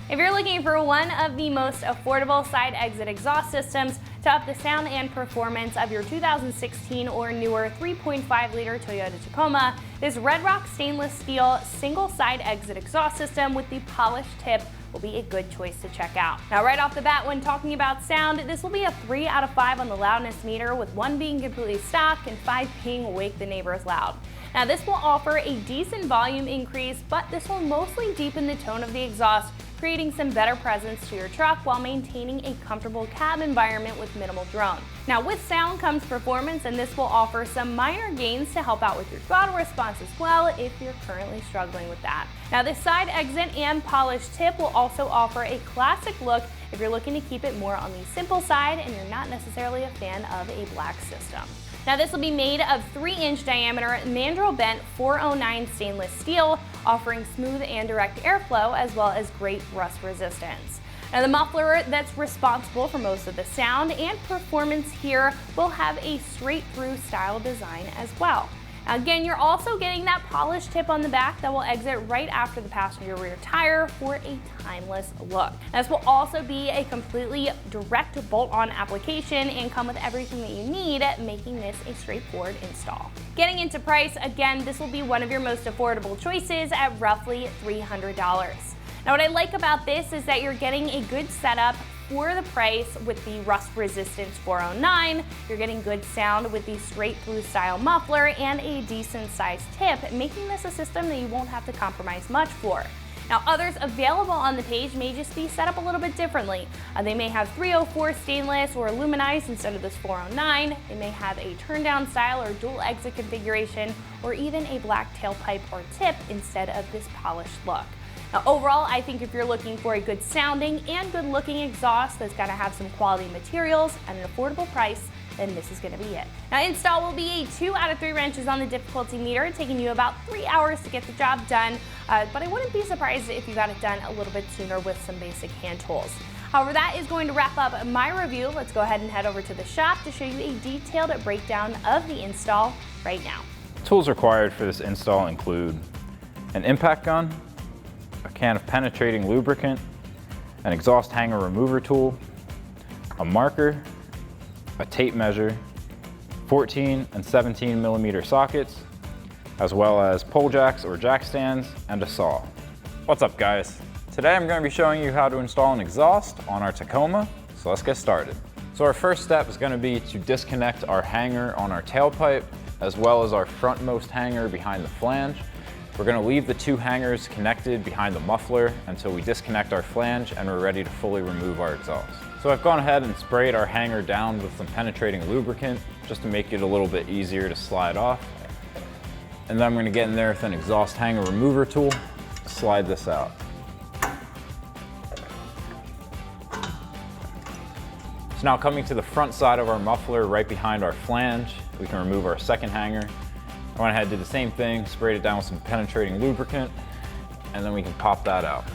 If you're looking for one of the most affordable side exit exhaust systems to up the sound and performance of your 2016 or newer 3.5-liter Toyota Tacoma, this RedRock stainless steel single side exit exhaust system with the polished tip will be a good choice to check out. Now, right off the bat, when talking about sound, this will be a 3 out of 5 on the loudness meter, with 1 being completely stock and 5 being wake the neighbors loud. Now, this will offer a decent volume increase, but this will mostly deepen the tone of the exhaust, creating some better presence to your truck while maintaining a comfortable cab environment with minimal drone. Now, with sound comes performance, and this will offer some minor gains to help out with your throttle response as well if you're currently struggling with that. Now, this side exit and polished tip will also offer a classic look if you're looking to keep it more on the simple side and you're not necessarily a fan of a black system. Now, this will be made of 3-inch diameter mandrel-bent 409 stainless steel, offering smooth and direct airflow as well as great rust resistance. Now, the muffler that's responsible for most of the sound and performance here will have a straight-through style design as well. Now, again, you're also getting that polished tip on the back that will exit right after the passenger rear tire for a timeless look. Now, this will also be a completely direct bolt-on application and come with everything that you need, making this a straightforward install. Getting into price, again, this will be one of your most affordable choices at roughly $300. Now, what I like about this is that you're getting a good setup for the price with the rust resistance 409. You're getting good sound with the straight through style muffler and a decent sized tip, making this a system that you won't have to compromise much for. Now, others available on the page may just be set up a little bit differently. They may have 304 stainless or aluminized instead of this 409. They may have a turn down style or dual exit configuration, or even a black tailpipe or tip instead of this polished look. Now, overall, I think if you're looking for a good sounding and good looking exhaust that's going to have some quality materials at an affordable price, then this is going to be it. Now, install will be a 2 out of 3 wrenches on the difficulty meter, taking you about 3 hours to get the job done, but I wouldn't be surprised if you got it done a little bit sooner with some basic hand tools. However, that is going to wrap up my review. Let's go ahead and head over to the shop to show you a detailed breakdown of the install right now. Tools required for this install include an impact gun, a can of penetrating lubricant, an exhaust hanger remover tool, a marker, a tape measure, 14 and 17 millimeter sockets, as well as pole jacks or jack stands, and a saw. What's up, guys? Today I'm going to be showing you how to install an exhaust on our Tacoma, so let's get started. So our first step is going to be to disconnect our hanger on our tailpipe, as well as our frontmost hanger behind the flange. We're going to leave the 2 hangers connected behind the muffler until we disconnect our flange and we're ready to fully remove our exhaust. So I've gone ahead and sprayed our hanger down with some penetrating lubricant just to make it a little bit easier to slide off. And then I'm going to get in there with an exhaust hanger remover tool to slide this out. So now, coming to the front side of our muffler right behind our flange, we can remove our second hanger. I went ahead and did the same thing, sprayed it down with some penetrating lubricant, and then we can pop that out.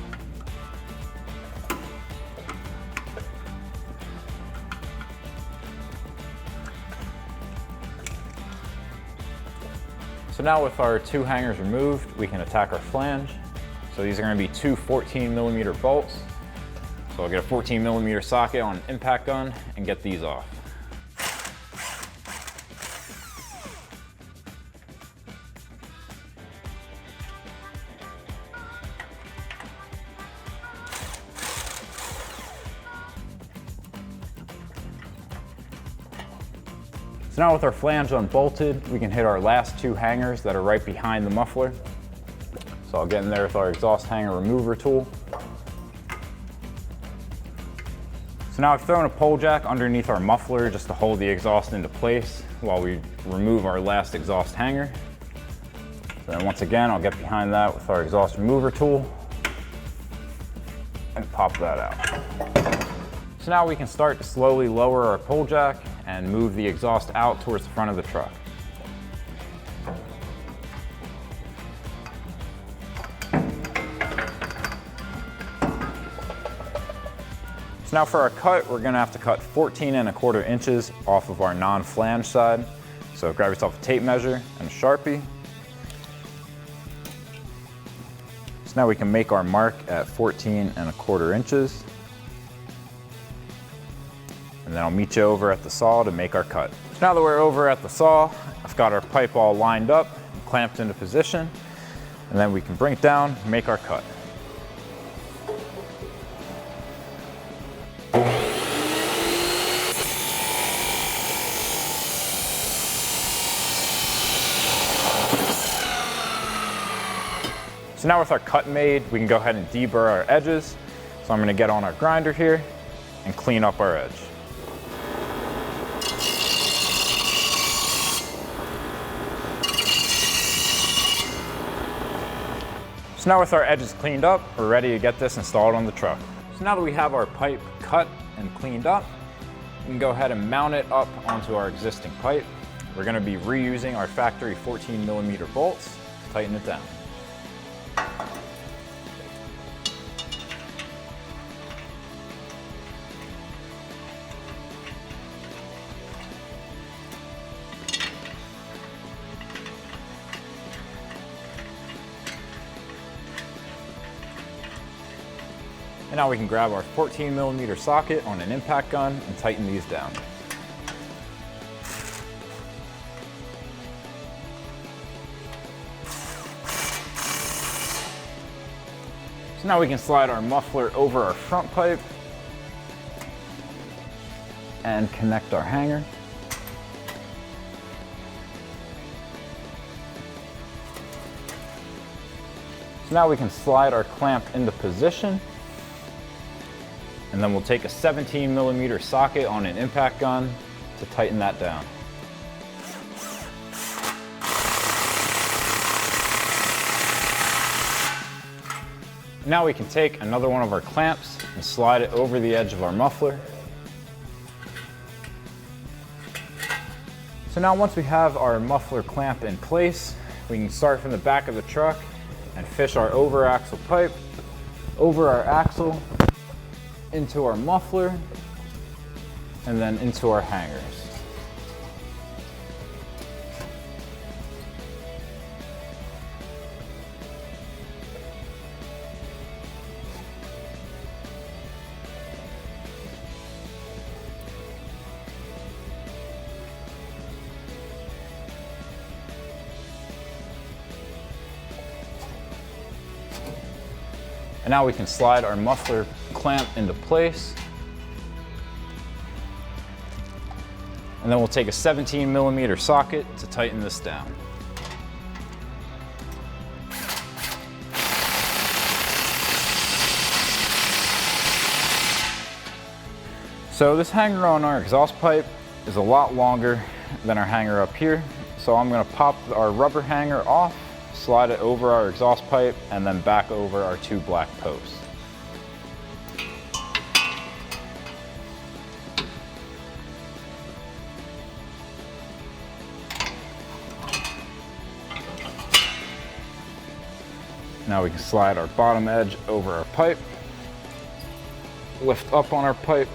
So now, with our 2 hangers removed, we can attack our flange. So these are going to be 2 14 millimeter bolts. So I'll get a 14 millimeter socket on an impact gun and get these off. So now, with our flange unbolted, we can hit our last 2 hangers that are right behind the muffler. So I'll get in there with our exhaust hanger remover tool. So now I've thrown a pole jack underneath our muffler just to hold the exhaust into place while we remove our last exhaust hanger. Then once again, I'll get behind that with our exhaust remover tool and pop that out. So now we can start to slowly lower our pole jack and move the exhaust out towards the front of the truck. So now for our cut, we're gonna have to cut 14 1/4 inches off of our non-flange side. So grab yourself a tape measure and a Sharpie. So now we can make our mark at 14¼ inches. And then I'll meet you over at the saw to make our cut. So now that we're over at the saw, I've got our pipe all lined up and clamped into position. And then we can bring it down and make our cut. So now with our cut made, we can go ahead and deburr our edges. So I'm going to get on our grinder here and clean up our edge. So now with our edges cleaned up, we're ready to get this installed on the truck. So now that we have our pipe cut and cleaned up, we can go ahead and mount it up onto our existing pipe. We're going to be reusing our factory 14mm bolts to tighten it down. And now we can grab our 14mm socket on an impact gun and tighten these down. So now we can slide our muffler over our front pipe and connect our hanger. So now we can slide our clamp into position. And then we'll take a 17mm socket on an impact gun to tighten that down. Now we can take another one of our clamps and slide it over the edge of our muffler. So now once we have our muffler clamp in place, we can start from the back of the truck and fish our over axle pipe over our axle, into our muffler, and then into our hangers. And now we can slide our muffler clamp into place. And then we'll take a 17mm socket to tighten this down. So this hanger on our exhaust pipe is a lot longer than our hanger up here. So I'm going to pop our rubber hanger off, slide it over our exhaust pipe, and then back over our two black posts. Now we can slide our bottom edge over our pipe, lift up on our pipe,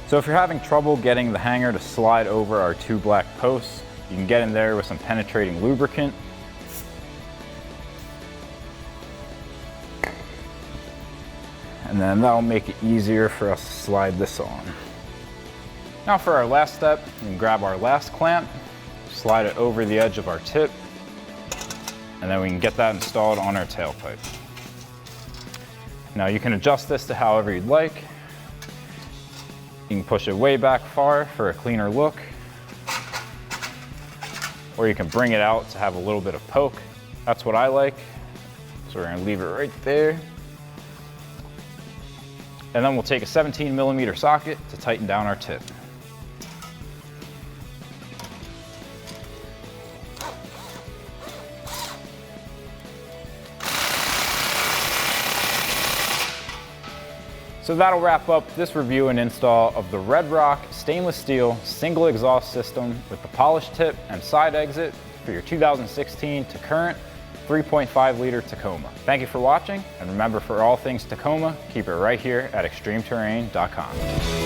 so if you're having trouble getting the hanger to slide over our two black posts, you can get in there with some penetrating lubricant. And then that'll make it easier for us to slide this on. Now for our last step, we can grab our last clamp, slide it over the edge of our tip, and then we can get that installed on our tailpipe. Now you can adjust this to however you'd like. You can push it way back far for a cleaner look, or you can bring it out to have a little bit of poke. That's what I like. So we're gonna leave it right there. And then we'll take a 17mm socket to tighten down our tip. So that'll wrap up this review and install of the RedRock stainless steel single exhaust system with the polished tip and side exit for your 2016 to current 3.5 liter Tacoma. Thank you for watching, and remember, for all things Tacoma, keep it right here at extremeterrain.com.